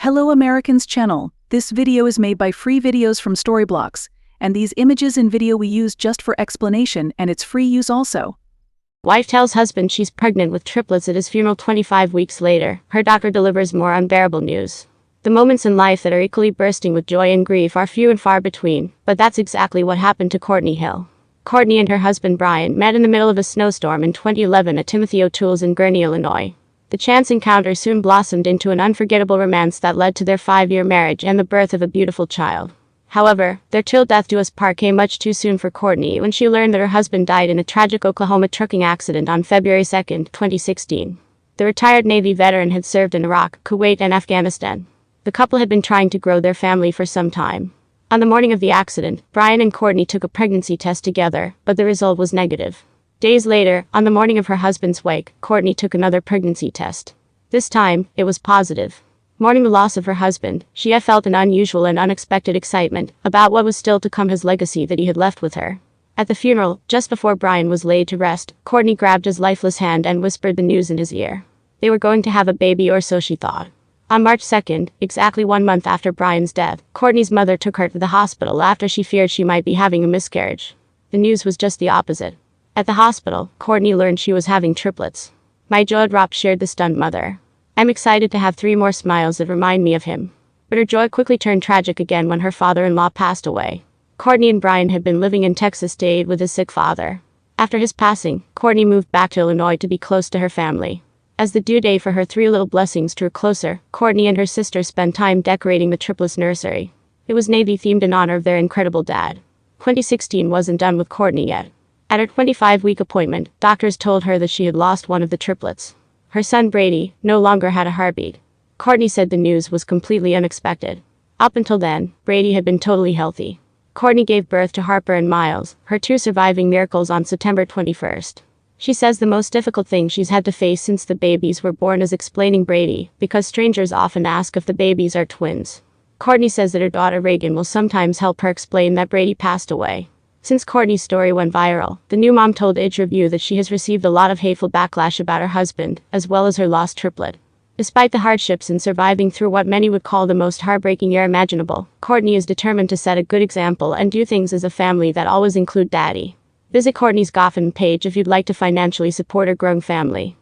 Hello Americans channel. This video is made by free videos from Storyblocks, and these images and video we use just for explanation and it's free use also. Wife tells husband she's pregnant with triplets at his funeral 25 weeks later. Her doctor delivers more unbearable news. The moments in life that are equally bursting with joy and grief are few and far between, but that's exactly what happened to Courtney Hill. Courtney and her husband Brian met in the middle of a snowstorm in 2011 at Timothy O'Toole's in Gurney, Illinois. The chance encounter soon blossomed into an unforgettable romance that led to their 5-year marriage and the birth of a beautiful child. However, their till death do us part came much too soon for Courtney when she learned that her husband died in a tragic Oklahoma trucking accident on February 2, 2016. The retired Navy veteran had served in Iraq, Kuwait, and Afghanistan. The couple had been trying to grow their family for some time. On the morning of the accident, Brian and Courtney took a pregnancy test together, but the result was negative. Days later, on the morning of her husband's wake, Courtney took another pregnancy test. This time, it was positive. Mourning the loss of her husband, she had felt an unusual and unexpected excitement about what was still to come, his legacy that he had left with her. At the funeral, just before Brian was laid to rest, Courtney grabbed his lifeless hand and whispered the news in his ear. They were going to have a baby, or so she thought. On March 2nd, exactly 1 month after Brian's death, Courtney's mother took her to the hospital after she feared she might be having a miscarriage. The news was just the opposite. At the hospital, Courtney learned she was having triplets. "My jaw dropped," shared the stunned mother. "I'm excited to have 3 more smiles that remind me of him." But her joy quickly turned tragic again when her father-in-law passed away. Courtney and Brian had been living in Texas, stayed with his sick father. After his passing, Courtney moved back to Illinois to be close to her family. As the due date for her 3 little blessings drew closer, Courtney and her sister spent time decorating the triplets' nursery. It was Navy-themed in honor of their incredible dad. 2016 wasn't done with Courtney yet. At her 25-week appointment, doctors told her that she had lost one of the triplets. Her son Brady no longer had a heartbeat. Courtney said the news was completely unexpected. Up until then, Brady had been totally healthy. Courtney gave birth to Harper and Miles, her 2 surviving miracles, on September 21st. She says the most difficult thing she's had to face since the babies were born is explaining Brady, because strangers often ask if the babies are twins. Courtney says that her daughter Reagan will sometimes help her explain that Brady passed away. Since Courtney's story went viral, the new mom told Age Review that she has received a lot of hateful backlash about her husband, as well as her lost triplet. Despite the hardships in surviving through what many would call the most heartbreaking year imaginable, Courtney is determined to set a good example and do things as a family that always include daddy. Visit Courtney's GoFundMe page if you'd like to financially support her growing family.